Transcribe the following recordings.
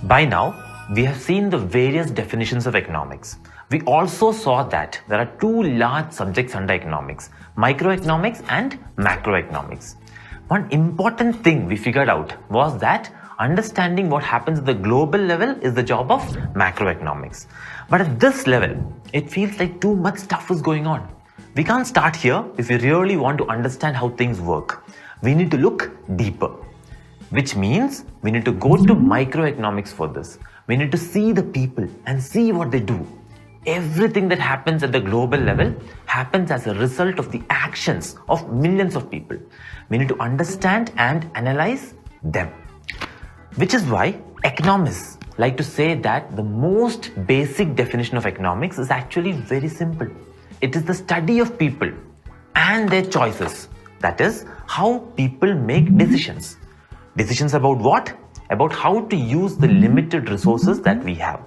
By now, we have seen the various definitions of economics. We also saw that there are two large subjects under economics, microeconomics and macroeconomics. One important thing we figured out was that understanding what happens at the global level is the job of macroeconomics. But at this level, it feels like too much stuff is going on. We can't start here if we really want to understand how things work. We need to look deeper. Which means we need to go to microeconomics for this. We need to see the people and see what they do. Everything that happens at the global level happens as a result of the actions of millions of people. We need to understand and analyze them. Which is why economists like to say that the most basic definition of economics is actually very simple. It is the study of people and their choices. That is, how people make decisions. Decisions about what? About how to use the limited resources that we have.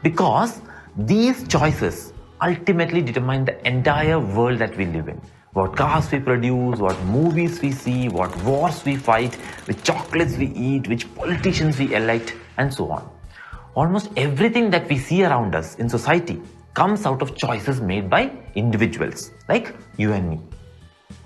Because these choices ultimately determine the entire world that we live in. What cars we produce, what movies we see, what wars we fight, which chocolates we eat, which politicians we elect, and so on. Almost everything that we see around us in society comes out of choices made by individuals like you and me.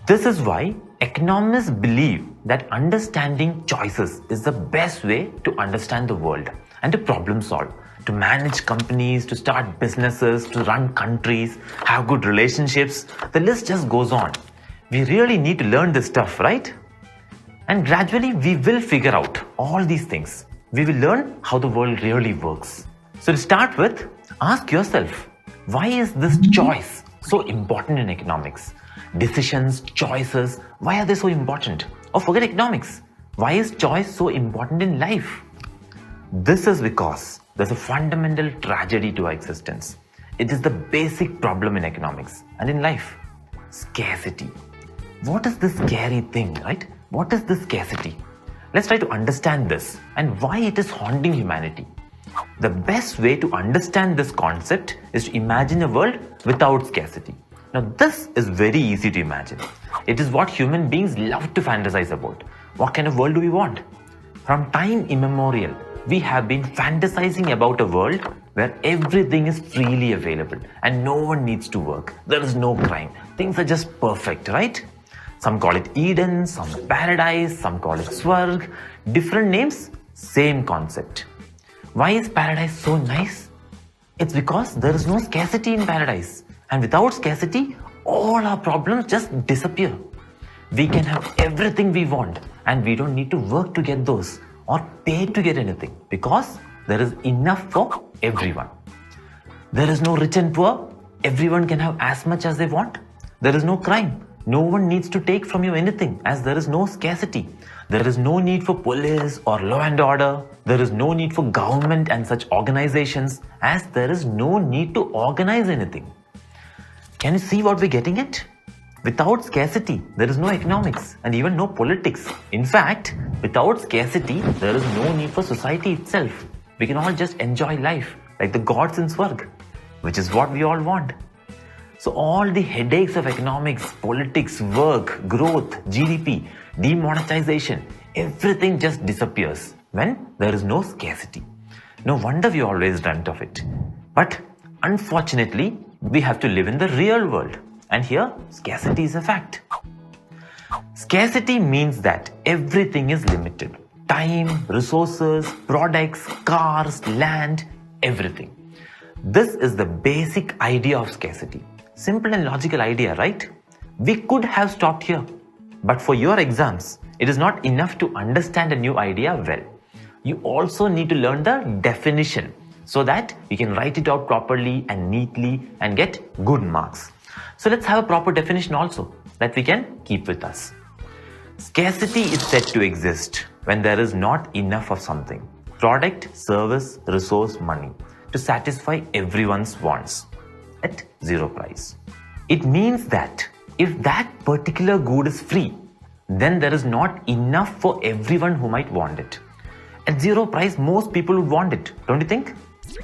This is why economists believe that understanding choices is the best way to understand the world and to problem solve, to manage companies, to start businesses, to run countries, have good relationships. The list just goes on. We really need to learn this stuff, right? And gradually we will figure out all these things. We will learn how the world really works. So to start with, ask yourself, why is this choice so important in economics? Decisions, choices, why are they so important? Or forget economics. Why is choice so important in life? This is because there's a fundamental tragedy to our existence. It is the basic problem in economics and in life. Scarcity. What is this scary thing, right? What is this scarcity? Let's try to understand this and why it is haunting humanity. The best way to understand this concept is to imagine a world without scarcity. Now this is very easy to imagine. It is what human beings love to fantasize about. What kind of world do we want? From time immemorial, we have been fantasizing about a world where everything is freely available and no one needs to work. There is no crime. Things are just perfect, right? Some call it Eden, some paradise, some call it Swarg. Different names, same concept. Why is paradise so nice? It's because there is no scarcity in paradise. And without scarcity, all our problems just disappear. We can have everything we want and we don't need to work to get those or pay to get anything because there is enough for everyone. There is no rich and poor. Everyone can have as much as they want. There is no crime. No one needs to take from you anything as there is no scarcity. There is no need for police or law and order. There is no need for government and such organizations as there is no need to organize anything. Can you see what we're getting at? Without scarcity, there is no economics and even no politics. In fact, without scarcity, there is no need for society itself. We can all just enjoy life like the gods in Swarg, which is what we all want. So all the headaches of economics, politics, work, growth, GDP, demonetization, everything just disappears when there is no scarcity. No wonder we always dreamt of it. But unfortunately, we have to live in the real world. And here, scarcity is a fact. Scarcity means that everything is limited. Time, resources, products, cars, land, everything. This is the basic idea of scarcity. Simple and logical idea, right? We could have stopped here. But for your exams, it is not enough to understand a new idea well. You also need to learn the definition so that you can write it out properly and neatly and get good marks. So let's have a proper definition also that we can keep with us. Scarcity is said to exist when there is not enough of something, product, service, resource, money, to satisfy everyone's wants at zero price. It means that if that particular good is free, then there is not enough for everyone who might want it. At zero price, most people would want it, don't you think?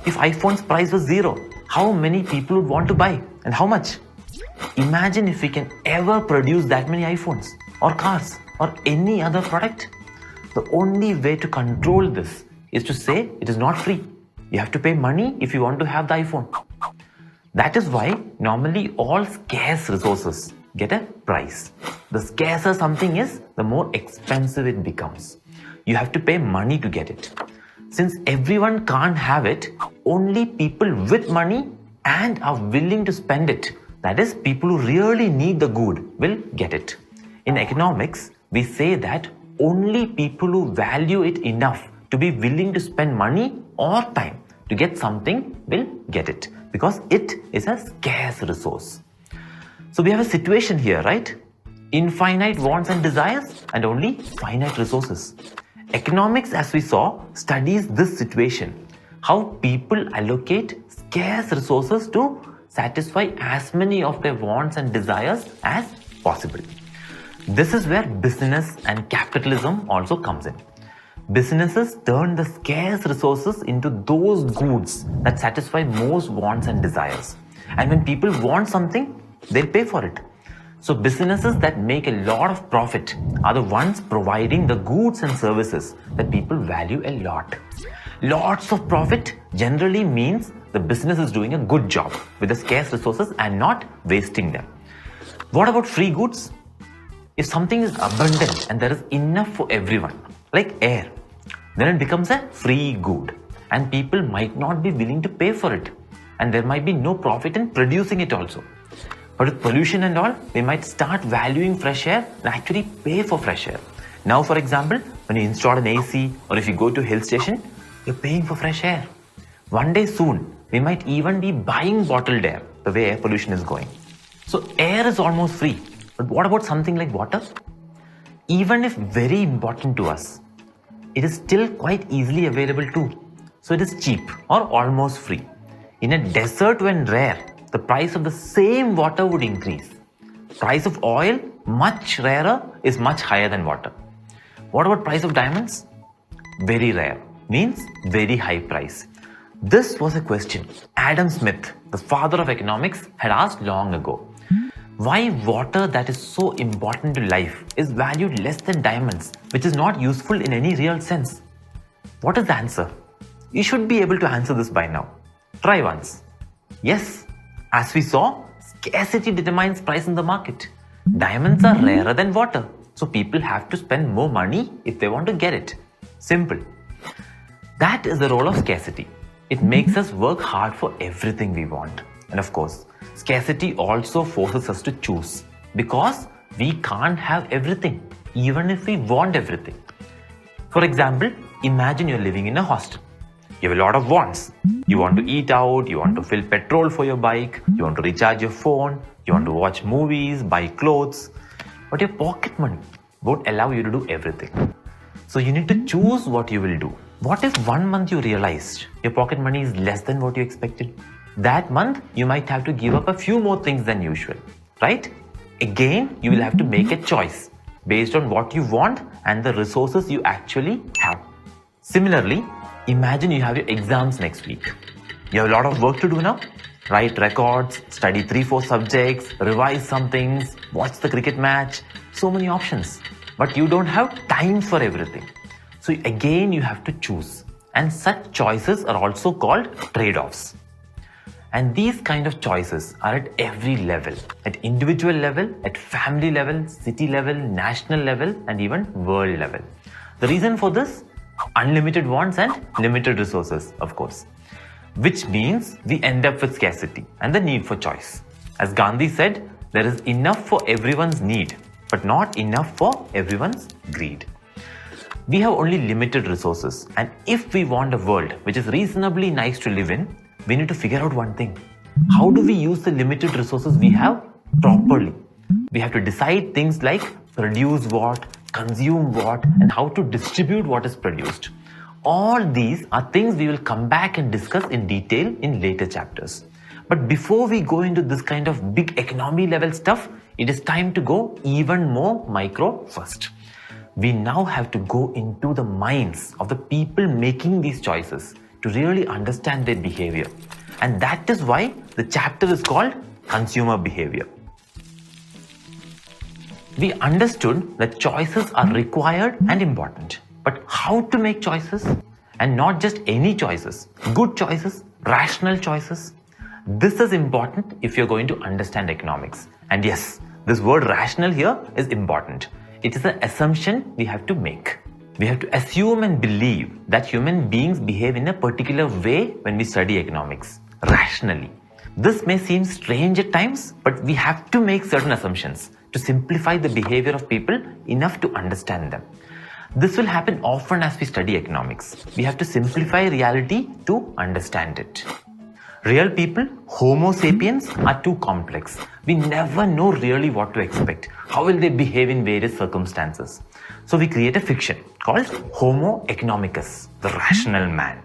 If iPhone's price was zero, how many people would want to buy and how much? Imagine if we can ever produce that many iPhones or cars or any other product. The only way to control this is to say it is not free. You have to pay money if you want to have the iPhone. That is why normally all scarce resources get a price. The scarcer something is, the more expensive it becomes. You have to pay money to get it. Since everyone can't have it, only people with money and are willing to spend it, that is, people who really need the good, will get it. In economics, we say that only people who value it enough to be willing to spend money or time to get something will get it, because it is a scarce resource. So we have a situation here, right? Infinite wants and desires and only finite resources. Economics, as we saw, studies this situation, how people allocate scarce resources to satisfy as many of their wants and desires as possible. This is where business and capitalism also comes in. Businesses turn the scarce resources into those goods that satisfy most wants and desires. And when people want something, they'll pay for it. So businesses that make a lot of profit are the ones providing the goods and services that people value a lot. Lots of profit generally means the business is doing a good job with the scarce resources and not wasting them. What about free goods? If something is abundant and there is enough for everyone, like air, then it becomes a free good and people might not be willing to pay for it, and there might be no profit in producing it also. But with pollution and all, we might start valuing fresh air and actually pay for fresh air. Now, for example, when you install an AC or if you go to a hill station, you're paying for fresh air. One day soon, we might even be buying bottled air, the way air pollution is going. So air is almost free. But what about something like water? Even if very important to us, it is still quite easily available too. So it is cheap or almost free. In a desert, when rare, the price of the same water would increase. Price of oil, much rarer, is much higher than water. What about price of diamonds? Very rare, means very high price. This was a question Adam Smith, the father of economics, had asked long ago. Why water that is so important to life is valued less than diamonds, which is not useful in any real sense? What is the answer? You should be able to answer this by now. Try once. Yes, as we saw, scarcity determines price in the market. Diamonds are rarer than water, so people have to spend more money if they want to get it. Simple. That is the role of scarcity. It makes us work hard for everything we want. And of course, scarcity also forces us to choose, because we can't have everything, even if we want everything. For example, imagine you're living in a hostel. You have a lot of wants. You want to eat out, you want to fill petrol for your bike, you want to recharge your phone, you want to watch movies, buy clothes. But your pocket money won't allow you to do everything. So you need to choose what you will do. What if one month you realized your pocket money is less than what you expected? That month, you might have to give up a few more things than usual, right? Again, you will have to make a choice based on what you want and the resources you actually have. Similarly, imagine you have your exams next week. You have a lot of work to do now. Write records, study 3-4 subjects, revise some things, watch the cricket match. So many options. But you don't have time for everything. So again, you have to choose. And such choices are also called trade-offs. And these kind of choices are at every level, at individual level, at family level, city level, national level, and even world level. The reason for this? Unlimited wants and limited resources, of course. Which means we end up with scarcity and the need for choice. As Gandhi said, there is enough for everyone's need, but not enough for everyone's greed. We have only limited resources, and if we want a world which is reasonably nice to live in, we need to figure out one thing. How do we use the limited resources we have properly? We have to decide things like produce what, consume what, and how to distribute what is produced. All these are things we will come back and discuss in detail in later chapters. But before we go into this kind of big economy level stuff, it is time to go even more micro first. We now have to go into the minds of the people making these choices to really understand their behavior. And that is why the chapter is called Consumer Behavior. We understood that choices are required and important. But how to make choices? And not just any choices, good choices, rational choices. This is important if you're going to understand economics. And yes, this word rational here is important. It is an assumption we have to make. We have to assume and believe that human beings behave in a particular way when we study economics, rationally. This may seem strange at times, but we have to make certain assumptions to simplify the behavior of people enough to understand them. This will happen often as we study economics. We have to simplify reality to understand it. Real people, Homo sapiens, are too complex. We never know really what to expect. How will they behave in various circumstances? So we create a fiction called Homo economicus, the rational man.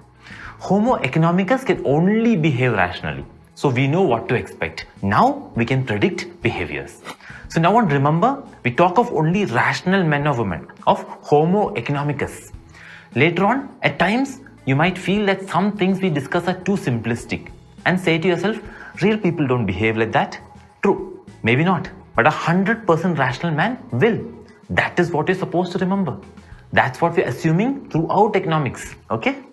Homo economicus can only behave rationally. So we know what to expect. Now we can predict behaviors. So now remember, we talk of only rational men or women, of Homo economicus. Later on, at times, you might feel that some things we discuss are too simplistic and say to yourself, real people don't behave like that. True, maybe not, but 100% rational man will. That is what you're supposed to remember. That's what we're assuming throughout economics, okay?